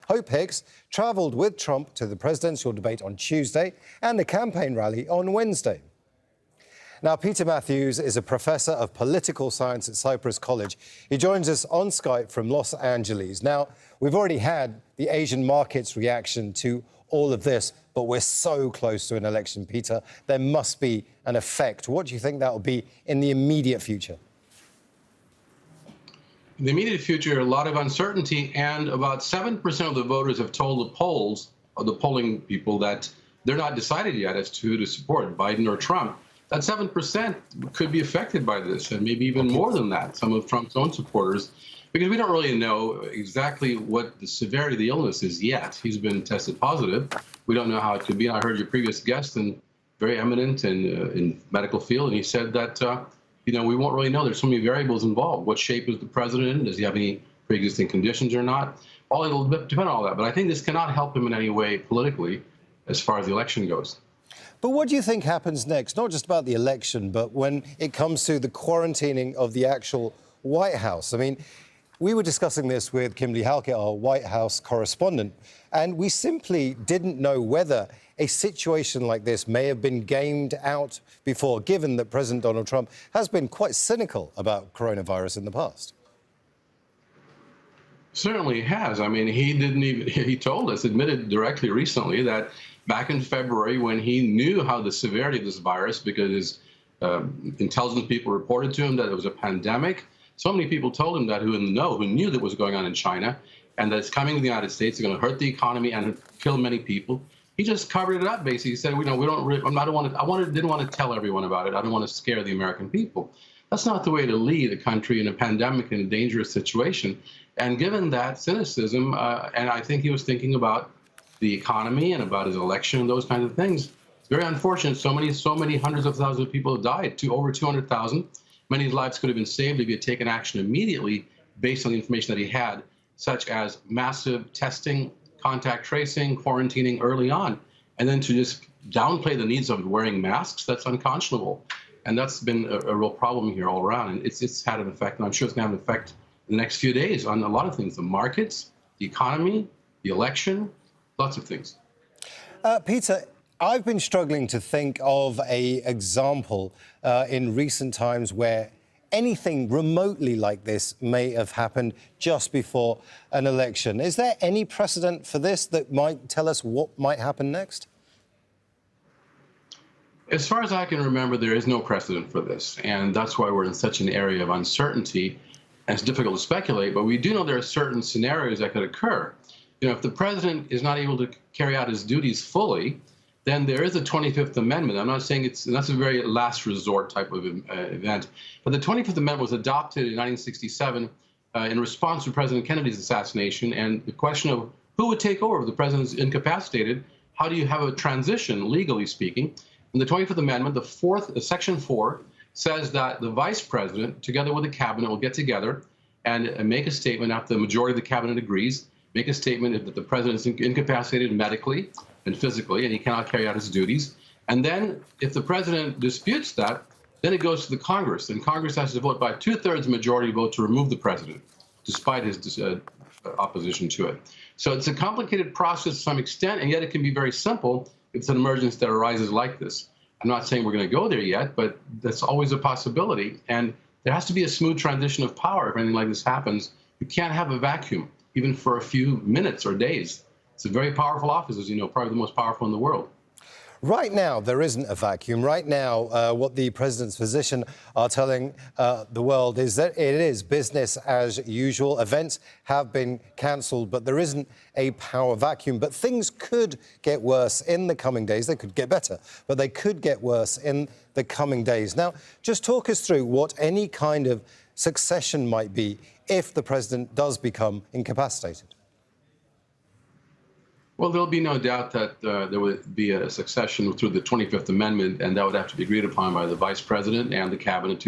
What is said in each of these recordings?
Hope Hicks travelled with Trump to the presidential debate on Tuesday and a campaign rally on Wednesday. Now, Peter Mathews is a professor of political science at Cyprus College. He joins us on Skype from Los Angeles. Now, we've already had the Asian markets reaction to all of this, but we're so close to an election, Peter. There must be an effect. What do you think that will be in the immediate future? In the immediate future, a lot of uncertainty, and about 7% of the voters have told the polls, or the polling people, that they're not decided yet as to who to support, Biden or Trump. That 7% could be affected by this, and maybe even more than that, some of Trump's own supporters, because we don't really know exactly what the severity of the illness is yet. He's been tested positive. We don't know how it could be. I heard your previous guest, and very eminent in medical field, and he said that we won't really know. There's so many variables involved. What shape is the president in? Does he have any pre-existing conditions or not? It'll depend on all that. But I think this cannot help him in any way politically as far as the election goes. But what do you think happens next? Not just about the election, but when it comes to the quarantining of the actual White House. I mean, we were discussing this with Kimberly Halkett, our White House correspondent, and we simply didn't know whether a situation like this may have been gamed out before, given that President Donald Trump has been quite cynical about coronavirus in the past. Certainly he has. I mean, he told us, admitted directly recently, that back in February, when he knew how the severity of this virus, because his intelligence people reported to him that it was a pandemic, so many people told him that who knew that was going on in China, and that it's coming to the United States, it's going to hurt the economy and kill many people. He just covered it up, basically. He said, didn't want to tell everyone about it. I don't want to scare the American people. That's not the way to lead a country in a pandemic, in a dangerous situation. And given that cynicism, and I think he was thinking about the economy and about his election and those kinds of things. It's very unfortunate. So many hundreds of thousands of people have died, over 200,000. Many lives could have been saved if he had taken action immediately based on the information that he had, such as massive testing, contact tracing, quarantining early on. And then to just downplay the needs of wearing masks, that's unconscionable. And that's been a real problem here all around. And it's had an effect, and I'm sure it's going to have an effect in the next few days on a lot of things, the markets, the economy, the election, lots of things. Peter, I've been struggling to think of an example in recent times where anything remotely like this may have happened just before an election. Is there any precedent for this that might tell us what might happen next? As far as I can remember, there is no precedent for this, and that's why we're in such an area of uncertainty. And it's difficult to speculate, but we do know there are certain scenarios that could occur. If the president is not able to carry out his duties fully, then there is a 25th Amendment. I'm not saying that's a very last resort type of event, but the 25th Amendment was adopted in 1967 in response to President Kennedy's assassination, and the question of who would take over if the president is incapacitated. How do you have a transition, legally speaking? In the 25th Amendment, Section 4 says that the vice president, together with the cabinet, will get together and make a statement after the majority of the cabinet agrees, make a statement that the president is incapacitated medically and physically, and he cannot carry out his duties. And then if the president disputes that, then it goes to the Congress, and Congress has to vote by 2/3 majority vote to remove the president, despite his opposition to it. So it's a complicated process to some extent, and yet it can be very simple if it's an emergency that arises like this. I'm not saying we're going to go there yet, but that's always a possibility. And there has to be a smooth transition of power if anything like this happens. You can't have a vacuum, even for a few minutes or days. It's a very powerful office, as you know, probably the most powerful in the world. Right now, there isn't a vacuum. Right now, what the president's physician are telling the world is that it is business as usual. Events have been cancelled, but there isn't a power vacuum. But things could get worse in the coming days. They could get better, but they could get worse in the coming days. Now, just talk us through what any kind of succession might be if the president does become incapacitated. Well, there'll be no doubt that there would be a succession through the 25th Amendment, and that would have to be agreed upon by the vice president and the cabinet,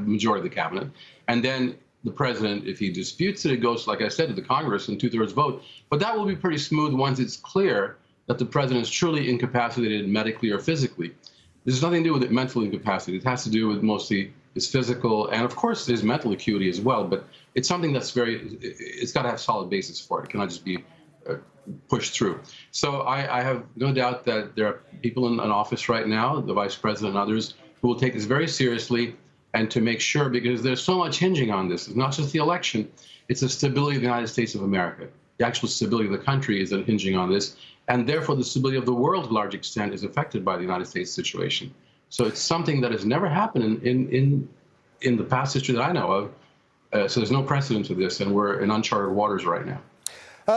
majority of the cabinet. And then the president, if he disputes it, it goes, like I said, to the Congress and 2/3 vote. But that will be pretty smooth once it's clear that the president is truly incapacitated medically or physically. This has nothing to do with mental incapacity. It has to do with mostly his physical and, of course, his mental acuity as well. But it's something that's it's got to have solid basis for it. It cannot just be pushed through. So I have no doubt that there are people in office right now, the vice president and others, who will take this very seriously and to make sure, because there's so much hinging on this. It's not just the election, it's the stability of the United States of America. The actual stability of the country is hinging on this, and therefore the stability of the world to a large extent is affected by the United States situation. So it's something that has never happened in the past history that I know of. So there's no precedent to this, and we're in uncharted waters right now.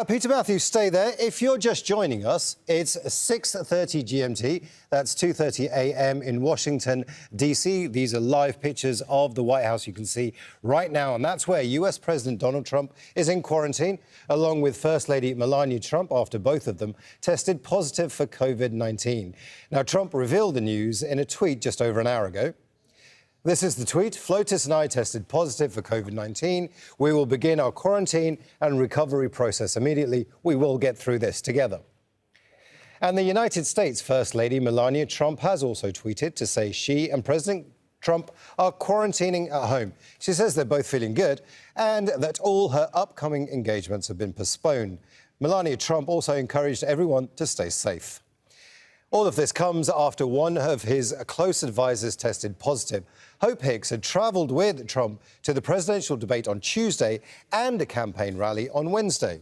Peter Mathews, stay there. If you're just joining us, it's 6:30 GMT. That's 2:30 a.m. in Washington, D.C. These are live pictures of the White House you can see right now. And that's where US President Donald Trump is in quarantine, along with First Lady Melania Trump, after both of them tested positive for COVID-19. Now, Trump revealed the news in a tweet just over an hour ago. This is the tweet. Flotus and I tested positive for COVID-19. We will begin our quarantine and recovery process immediately. We will get through this together. And the United States First Lady Melania Trump has also tweeted to say she and President Trump are quarantining at home. She says they're both feeling good and that all her upcoming engagements have been postponed. Melania Trump also encouraged everyone to stay safe. All of this comes after one of his close advisors tested positive. Hope Hicks had travelled with Trump to the presidential debate on Tuesday and a campaign rally on Wednesday.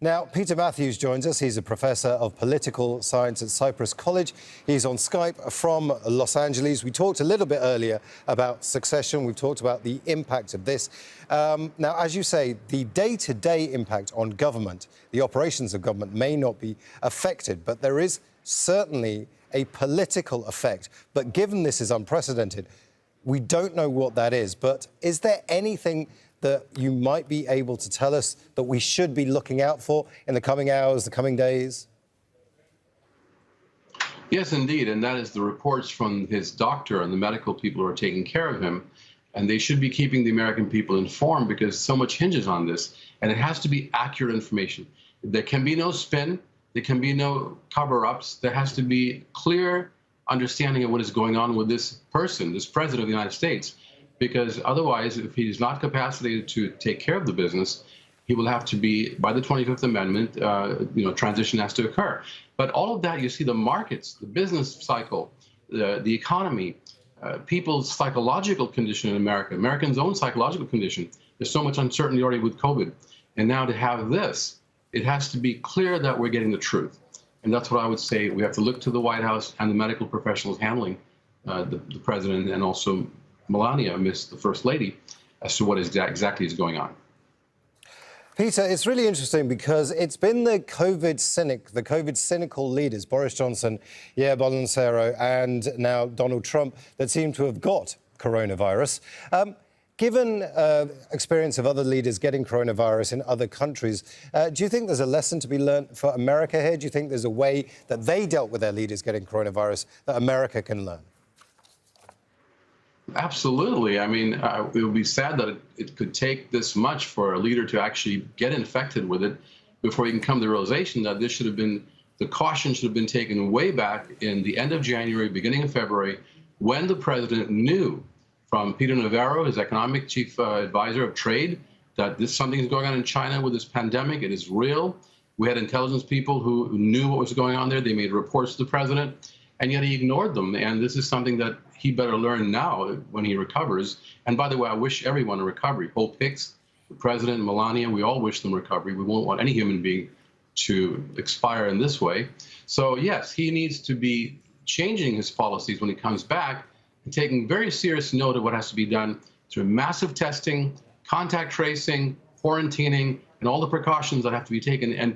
Now, Peter Mathews joins us. He's a professor of political science at Cyprus College. He's on Skype from Los Angeles. We talked a little bit earlier about succession. We've talked about the impact of this. Now, as you say, the day-to-day impact on government, the operations of government may not be affected, but there is certainly a political effect. But given this is unprecedented, we don't know what that is. But is there anything that you might be able to tell us that we should be looking out for in the coming hours, the coming days? Yes, indeed. And that is the reports from his doctor and the medical people who are taking care of him. And they should be keeping the American people informed because so much hinges on this. And it has to be accurate information. There can be no spin. There can be no cover-ups. There has to be clear understanding of what is going on with this person, this president of the United States. Because otherwise, if he's not capacitated to take care of the business, he will have to be, by the 25th Amendment, transition has to occur. But all of that, you see the markets, the business cycle, the economy, people's psychological condition in America, Americans' own psychological condition. There's so much uncertainty already with COVID. And now to have this, it has to be clear that we're getting the truth. And that's what I would say. We have to look to the White House and the medical professionals handling the president and also Melania, the First Lady, as to what exactly is going on. Peter, it's really interesting because it's been the COVID cynical leaders, Boris Johnson, Jair Bolsonaro, and now Donald Trump, that seem to have got coronavirus. Given experience of other leaders getting coronavirus in other countries, do you think there's a lesson to be learned for America here? Do you think there's a way that they dealt with their leaders getting coronavirus that America can learn? Absolutely. I mean, it would be sad that it could take this much for a leader to actually get infected with it before he can come to the realization that this should have been, the caution should have been taken way back in the end of January, beginning of February, when the president knew from Peter Navarro, his economic chief advisor of trade, that something is going on in China with this pandemic. It is real. We had intelligence people who knew what was going on there. They made reports to the president, and yet he ignored them. And this is something that he better learn now when he recovers. And by the way, I wish everyone a recovery. Hope Hicks, the president, Melania, we all wish them recovery. We won't want any human being to expire in this way. So yes, he needs to be changing his policies when he comes back and taking very serious note of what has to be done through massive testing, contact tracing, quarantining, and all the precautions that have to be taken. And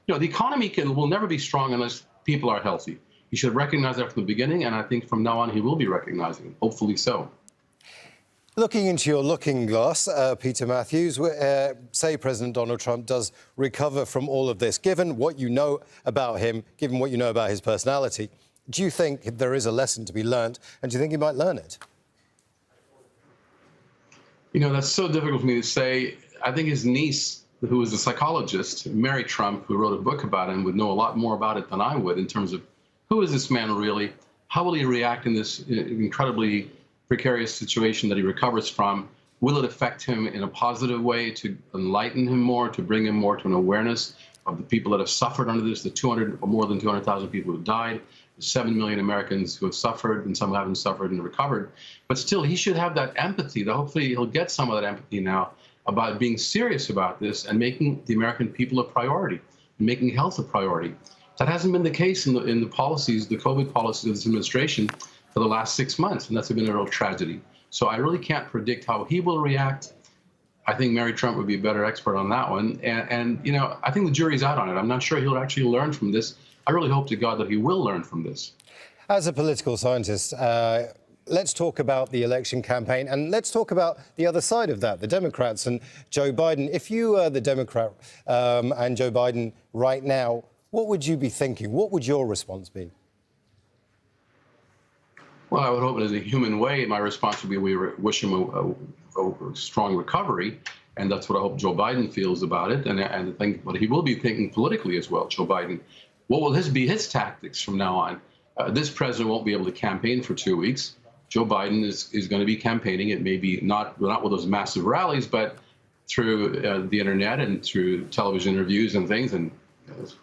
the economy will never be strong unless people are healthy. He should recognize that from the beginning, and I think from now on he will be recognizing it, hopefully so. Looking into your looking glass, Peter Mathews, say President Donald Trump does recover from all of this. Given what you know about him, given what you know about his personality, do you think there is a lesson to be learned, and do you think he might learn it? You know, that's so difficult for me to say. I think his niece, who is a psychologist, Mary Trump, who wrote a book about him, would know a lot more about it than I would in terms of who is this man really? How will he react in this incredibly precarious situation that he recovers from? Will it affect him in a positive way to enlighten him more, to bring him more to an awareness of the people that have suffered under this, the 200 or more than 200,000 people who have died, the 7 million Americans who have suffered, and some haven't suffered and recovered. But still, he should have that empathy. That hopefully he'll get some of that empathy now about being serious about this and making the American people a priority, making health a priority. That hasn't been the case in the policies, the COVID policies of this administration for the last 6 months, and that's been a real tragedy. So I really can't predict how he will react. I think Mary Trump would be a better expert on that one. And you know, I think the jury's out on it. I'm not sure he'll actually learn from this. I really hope to God that he will learn from this. As a political scientist, let's talk about the election campaign, and let's talk about the other side of that, the Democrats and Joe Biden. If you were the Democrat and Joe Biden right now, what would you be thinking? What would your response be? Well, I would hope as a human way, my response would be we wish him a strong recovery. And that's what I hope Joe Biden feels about it. And I think what he will be thinking politically as well, Joe Biden. What will be his tactics from now on? This president won't be able to campaign for 2 weeks. Joe Biden is going to be campaigning. It may be not with those massive rallies, but through the internet and through television interviews and things and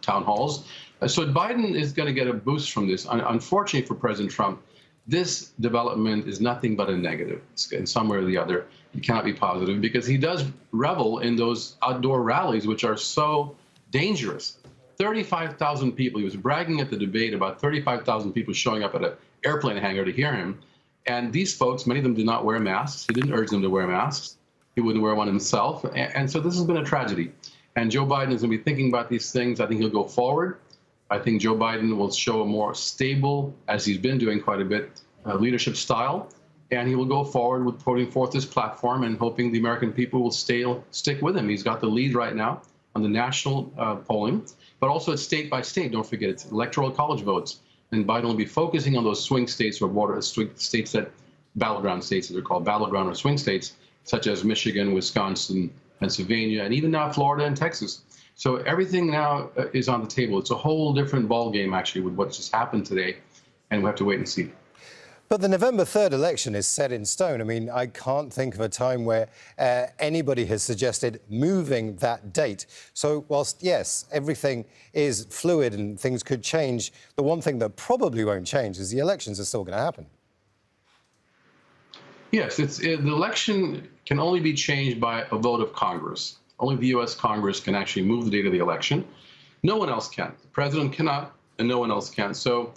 town halls. So Biden is going to get a boost from this. Unfortunately for President Trump, this development is nothing but a negative in some way or the other. It cannot be positive because he does revel in those outdoor rallies, which are so dangerous. 35,000 people. He was bragging at the debate about 35,000 people showing up at an airplane hangar to hear him. And these folks, many of them did not wear masks. He didn't urge them to wear masks. He wouldn't wear one himself. And so this has been a tragedy. And Joe Biden is going to be thinking about these things. I think he'll go forward. I think Joe Biden will show a more stable, as he's been doing quite a bit, leadership style. And he will go forward with putting forth this platform and hoping the American people will stick with him. He's got the lead right now on the national polling, but also it's state by state. Don't forget, it's electoral college votes. And Biden will be focusing on those swing states or states that, battleground states, as they're called, battleground or swing states, such as Michigan, Wisconsin, Pennsylvania, and even now Florida and Texas. So everything now is on the table. It's a whole different ballgame, actually, with what just happened today, and we have to wait and see. But the November 3rd election is set in stone. I mean, I can't think of a time where anybody has suggested moving that date. So whilst, yes, everything is fluid and things could change, the one thing that probably won't change is the elections are still going to happen. Yes, the election can only be changed by a vote of Congress. Only the U.S. Congress can actually move the date of the election. No one else can. The president cannot, and no one else can. So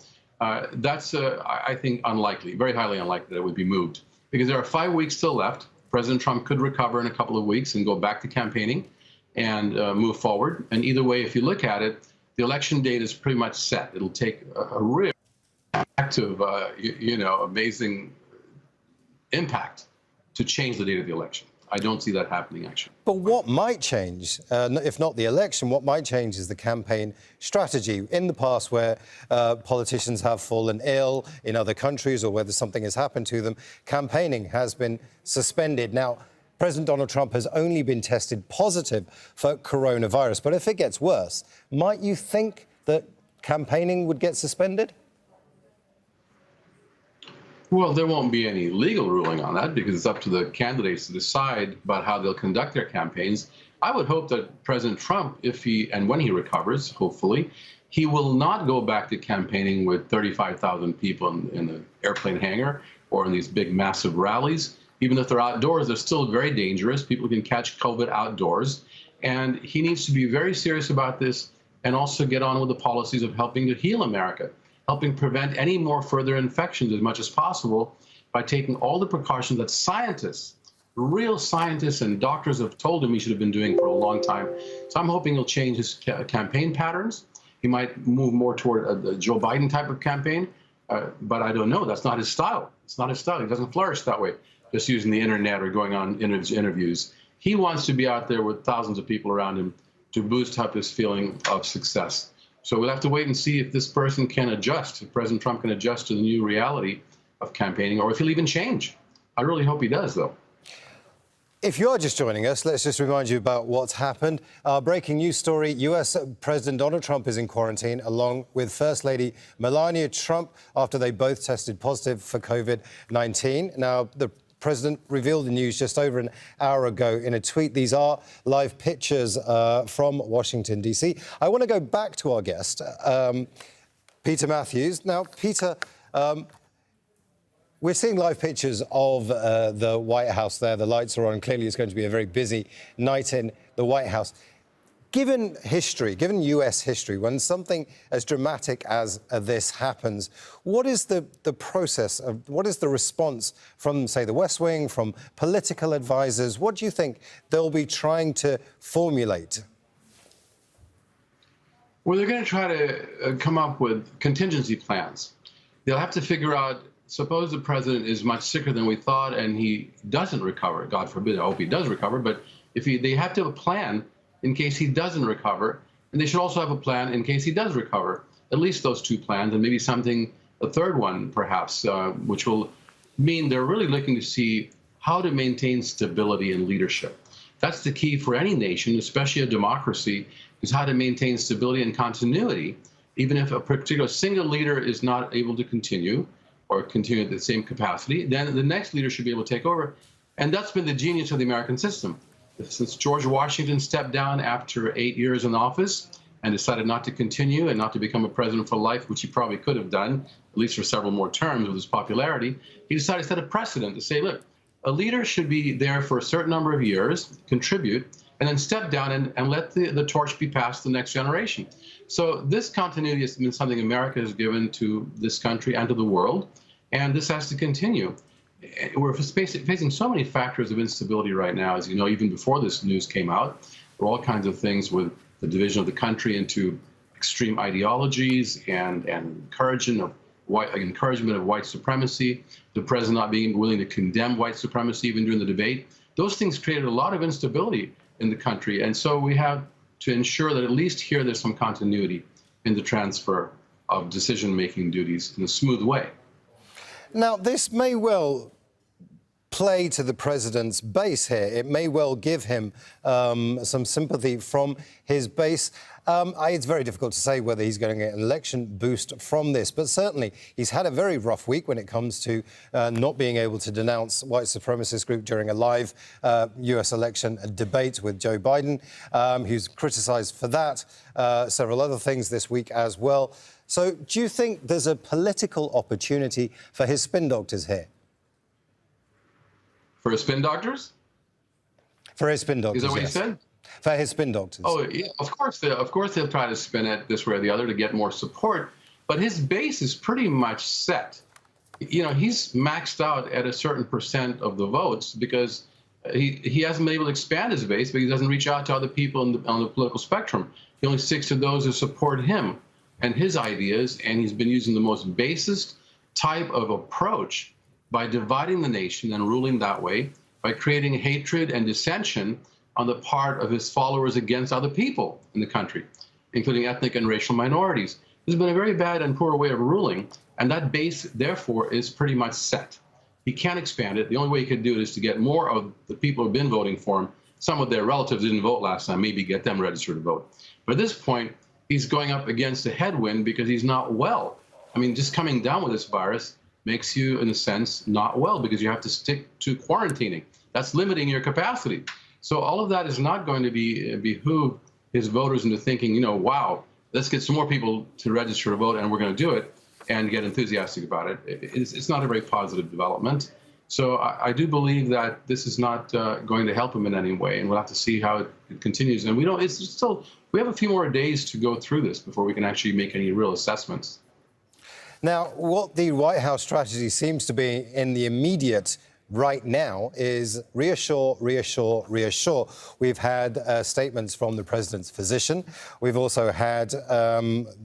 that's, I think, unlikely, very highly unlikely that it would be moved. Because there are 5 weeks still left. President Trump could recover in a couple of weeks and go back to campaigning and move forward. And either way, if you look at it, the election date is pretty much set. It'll take a real active, amazing impact to change the date of the election. I don't see that happening, actually. But what might change, if not the election, what might change is the campaign strategy. In the past, where politicians have fallen ill in other countries or whether something has happened to them, campaigning has been suspended. Now, President Donald Trump has only been tested positive for coronavirus. But if it gets worse, might you think that campaigning would get suspended? Well, there won't be any legal ruling on that because it's up to the candidates to decide about how they'll conduct their campaigns. I would hope that President Trump, if he and when he recovers, hopefully, he will not go back to campaigning with 35,000 people in the airplane hangar or in these big, massive rallies. Even if they're outdoors, they're still very dangerous. People can catch COVID outdoors. And he needs to be very serious about this and also get on with the policies of helping to heal America, helping prevent any more further infections as much as possible by taking all the precautions that scientists, real scientists and doctors have told him he should have been doing for a long time. So I'm hoping he'll change his campaign patterns. He might move more toward a Joe Biden type of campaign, but I don't know. That's not his style. It's not his style. He doesn't flourish that way, just using the internet or going on interviews. He wants to be out there with thousands of people around him to boost up his feeling of success. So we'll have to wait and see if this person can adjust, if President Trump can adjust to the new reality of campaigning, or if he'll even change. I really hope he does, though. If you are just joining us, let's just remind you about what's happened. Our breaking news story, US President Donald Trump is in quarantine, along with First Lady Melania Trump, after they both tested positive for COVID-19. Now, the President revealed the news just over an hour ago in a tweet. These are live pictures from Washington, D.C. I want to go back to our guest, Peter Mathews. Now, Peter, we're seeing live pictures of the White House there. The lights are on. Clearly, it's going to be a very busy night in the White House. Given history, given US history, when something as dramatic as this happens, what is the process of, what is the response from, say, the West Wing, from political advisors? What do you think they'll be trying to formulate? Well, they're going to try to come up with contingency plans. They'll have to figure out, suppose the president is much sicker than we thought and he doesn't recover. God forbid, I hope he does recover, but if they have to have a plan in case he doesn't recover, and they should also have a plan in case he does recover. At least those two plans, and maybe something, a third one perhaps, which will mean they're really looking to see how to maintain stability and leadership. That's the key for any nation, especially a democracy, is how to maintain stability and continuity, even if a particular single leader is not able to continue or continue at the same capacity, then the next leader should be able to take over. And that's been the genius of the American system. Since George Washington stepped down after 8 years in office and decided not to continue and not to become a president for life, which he probably could have done, at least for several more terms with his popularity, he decided to set a precedent to say, look, a leader should be there for a certain number of years, contribute, and then step down and let the torch be passed to the next generation. So this continuity has been something America has given to this country and to the world, and this has to continue. We're facing so many factors of instability right now, as you know, even before this news came out. There are all kinds of things with the division of the country into extreme ideologies and encouragement of white supremacy, the president not being willing to condemn white supremacy even during the debate. Those things created a lot of instability in the country. And so we have to ensure that at least here there's some continuity in the transfer of decision-making duties in a smooth way. Now, this may well play to the president's base here. It may well give him some sympathy from his base. It's very difficult to say whether he's going to get an election boost from this, but certainly he's had a very rough week when it comes to not being able to denounce white supremacist group during a live US election debate with Joe Biden. He's criticised for that, several other things this week as well. So do you think there's a political opportunity for his spin doctors here? For his spin doctors? For his spin doctors, is that what yes. you said? For his spin doctors. Oh, yeah, of course they'll try to spin it this way or the other to get more support, but his base is pretty much set. You know, he's maxed out at a certain percent of the votes because he hasn't been able to expand his base, but he doesn't reach out to other people on the political spectrum. He only sticks to those who support him and his ideas, and he's been using the most basest type of approach by dividing the nation and ruling that way, by creating hatred and dissension on the part of his followers against other people in the country, including ethnic and racial minorities. This has been a very bad and poor way of ruling, and that base, therefore, is pretty much set. He can't expand it. The only way he could do it is to get more of the people who've been voting for him. Some of their relatives didn't vote last time, maybe get them registered to vote. But at this point, he's going up against a headwind because he's not well. I mean, just coming down with this virus makes you, in a sense, not well because you have to stick to quarantining. That's limiting your capacity. So all of that is not going to behoove his voters into thinking, you know, wow, let's get some more people to register to vote and we're going to do it and get enthusiastic about it. It's not a very positive development. So I do believe that this is not going to help him in any way, and we'll have to see how it continues. And we have a few more days to go through this before we can actually make any real assessments. Now, what the White House strategy seems to be in the immediate right now is reassure, reassure, reassure. We've had statements from the president's physician. We've also had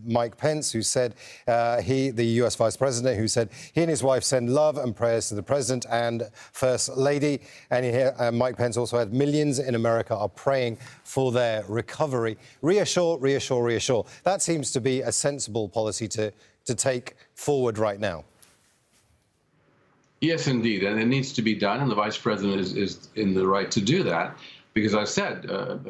Mike Pence, who said, the US vice president, who said he and his wife send love and prayers to the president and first lady. And Mike Pence also had millions in America are praying for their recovery. Reassure, reassure, reassure. That seems to be a sensible policy to take forward right now. Yes, indeed, and it needs to be done, and the vice president is in the right to do that, because I said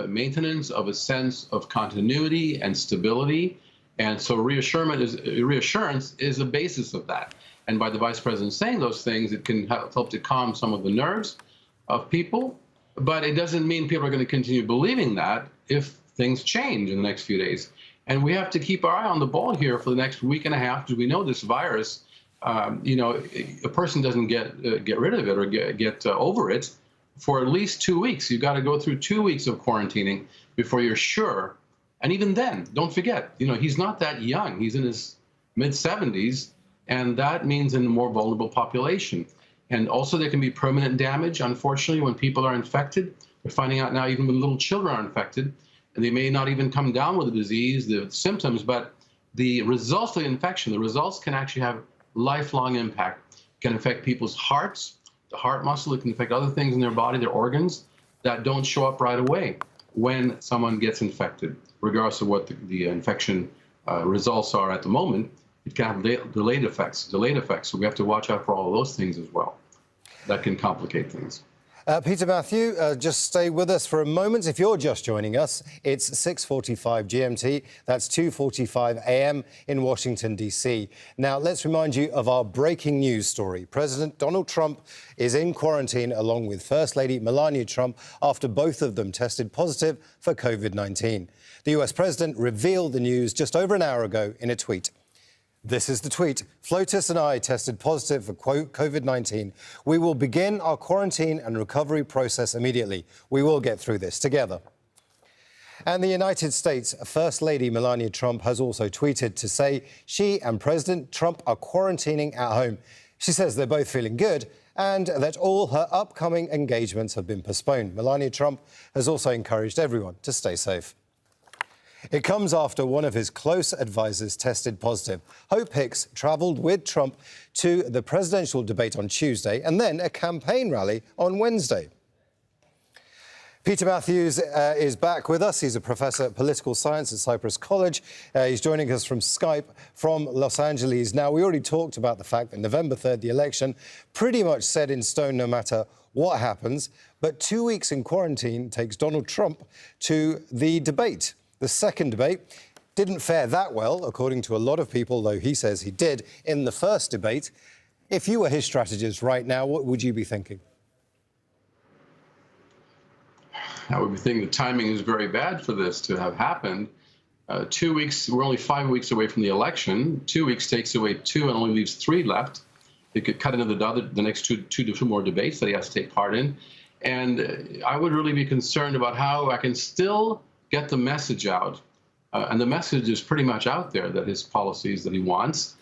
maintenance of a sense of continuity and stability, and so reassurance is the basis of that. And by the vice president saying those things, it can help to calm some of the nerves of people. But it doesn't mean people are going to continue believing that if things change in the next few days. And we have to keep our eye on the ball here for the next week and a half, because we know this virus, a person doesn't get rid of it or get over it for at least 2 weeks. You've got to go through 2 weeks of quarantining before you're sure. And even then, don't forget, he's not that young. He's in his mid-70s, and that means in a more vulnerable population. And also there can be permanent damage, unfortunately, when people are infected. We're finding out now even when little children are infected, and they may not even come down with the disease, the symptoms, but the results of the infection, the results can actually have lifelong impact. It can affect people's hearts, the heart muscle. It can affect other things in their body, their organs, that don't show up right away when someone gets infected, regardless of what the infection results are at the moment. It can have delayed effects. So we have to watch out for all of those things as well. That can complicate things. Peter Mathews, just stay with us for a moment. If you're just joining us, it's 6:45 GMT. That's 2:45 a.m. in Washington, D.C. Now, let's remind you of our breaking news story. President Donald Trump is in quarantine along with First Lady Melania Trump after both of them tested positive for COVID-19. The US president revealed the news just over an hour ago in a tweet. This is the tweet. Flotus and I tested positive for COVID-19. We will begin our quarantine and recovery process immediately. We will get through this together. And the United States First Lady Melania Trump has also tweeted to say she and President Trump are quarantining at home. She says they're both feeling good and that all her upcoming engagements have been postponed. Melania Trump has also encouraged everyone to stay safe. It comes after one of his close advisors tested positive. Hope Hicks travelled with Trump to the presidential debate on Tuesday and then a campaign rally on Wednesday. Peter Mathews is back with us. He's a professor of political science at Cyprus College. He's joining us from Skype from Los Angeles. Now, we already talked about the fact that November 3rd, the election, pretty much set in stone no matter what happens. But 2 weeks in quarantine takes Donald Trump to the debate. The second debate didn't fare that well, according to a lot of people, though he says he did in the first debate. If you were his strategist right now, what would you be thinking? I would be thinking the timing is very bad for this to have happened. 2 weeks, we're only 5 weeks away from the election. 2 weeks takes away 2 and only leaves 3 left. They could cut into the next two more debates that he has to take part in. And I would really be concerned about how I can still get the message out. And the message is pretty much out there, that his policies that he wants.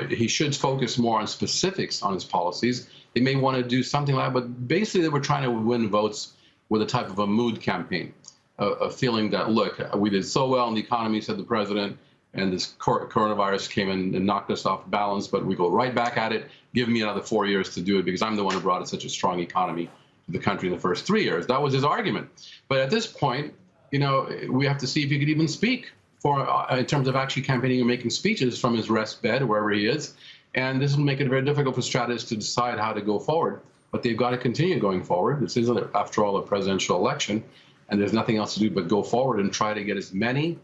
He should focus more on specifics on his policies. They may want to do something like that, but basically they were trying to win votes with a type of a mood campaign, a feeling that, look, we did so well in the economy, said the president, and this coronavirus came in and knocked us off balance, but we go right back at it. Give me another 4 years to do it because I'm the one who brought such a strong economy to the country in the first 3 years. That was his argument. But at this point, we have to see if he could even speak in terms of actually campaigning and making speeches from his rest bed, wherever he is. And this will make it very difficult for strategists to decide how to go forward. But they've got to continue going forward. This is, after all, a presidential election, and there's nothing else to do but go forward and try to get as many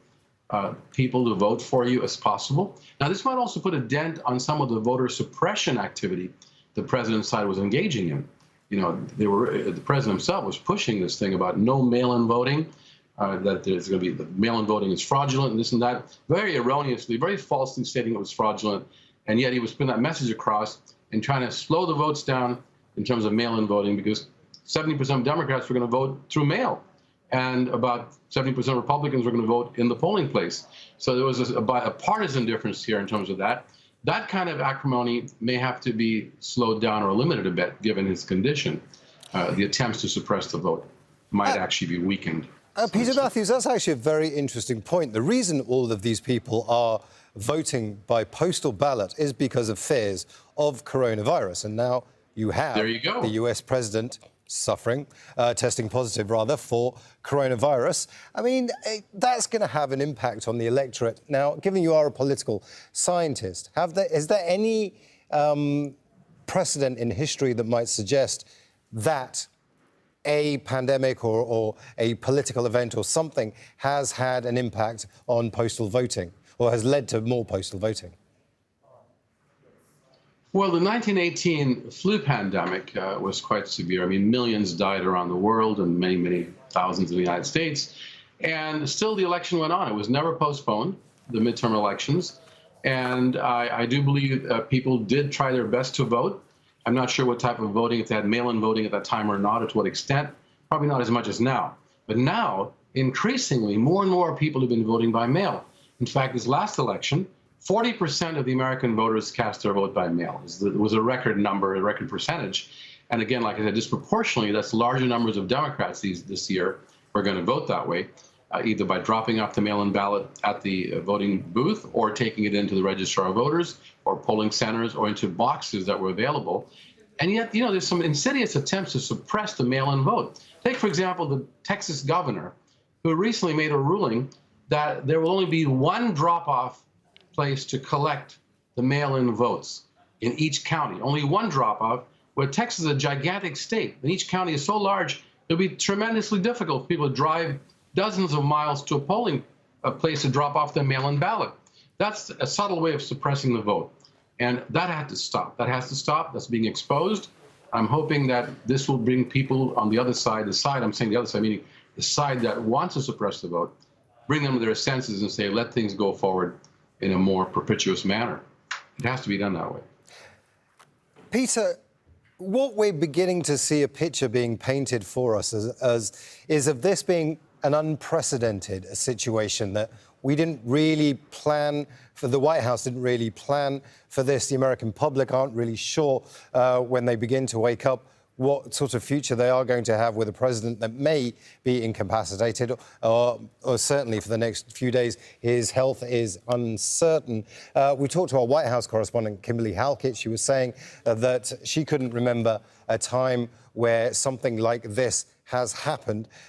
people to vote for you as possible. Now, this might also put a dent on some of the voter suppression activity the president's side was engaging in. The president himself was pushing this thing about no mail-in voting, that there's going to be the mail-in voting is fraudulent and this and that, very erroneously, very falsely stating it was fraudulent. And yet he was putting that message across and trying to slow the votes down in terms of mail-in voting, because 70% of Democrats were going to vote through mail, and about 70% of Republicans were going to vote in the polling place. So there was a partisan difference here in terms of that. That kind of acrimony may have to be slowed down or limited a bit, given his condition. The attempts to suppress the vote might actually be weakened. Peter Mathews, that's actually a very interesting point. The reason all of these people are voting by postal ballot is because of fears of coronavirus. And now you have the US president testing positive, rather, for coronavirus. I mean, that's going to have an impact on the electorate. Now, given you are a political scientist, is there any precedent in history that might suggest that a pandemic or a political event or something has had an impact on postal voting or has led to more postal voting? Well, the 1918 flu pandemic was quite severe. I mean, millions died around the world and many, many thousands in the United States. And still the election went on. It was never postponed, the midterm elections. And I do believe people did try their best to vote. I'm not sure what type of voting, if they had mail-in voting at that time or not, or to what extent. Probably not as much as now. But now, increasingly, more and more people have been voting by mail. In fact, this last election, 40% of the American voters cast their vote by mail. It was a record number, a record percentage. And again, like I said, disproportionately, that's larger numbers of Democrats this year who are going to vote that way, either by dropping off the mail-in ballot at the voting booth or taking it into the registrar of voters or polling centers or into boxes that were available. And yet, you know, there's some insidious attempts to suppress the mail-in vote. Take, for example, the Texas governor, who recently made a ruling that there will only be one drop-off place to collect the mail-in votes in each county. Only one drop-off, where Texas is a gigantic state, and each county is so large, it'll be tremendously difficult for people to drive dozens of miles to a place to drop off their mail-in ballot. That's a subtle way of suppressing the vote. And that had to stop. That has to stop. That's being exposed. I'm hoping that this will bring people on the other side, I'm saying the other side, meaning the side that wants to suppress the vote, bring them to their senses and say, let things go forward in a more propitious manner. It has to be done that way. Peter, what we're beginning to see a picture being painted for us is of this being an unprecedented situation that we didn't really plan for. The White House didn't really plan for this. The American public aren't really sure when they begin to wake up what sort of future they are going to have with a president that may be incapacitated, or certainly for the next few days, his health is uncertain. We talked to our White House correspondent, Kimberly Halkett. She was saying that she couldn't remember a time where something like this has happened.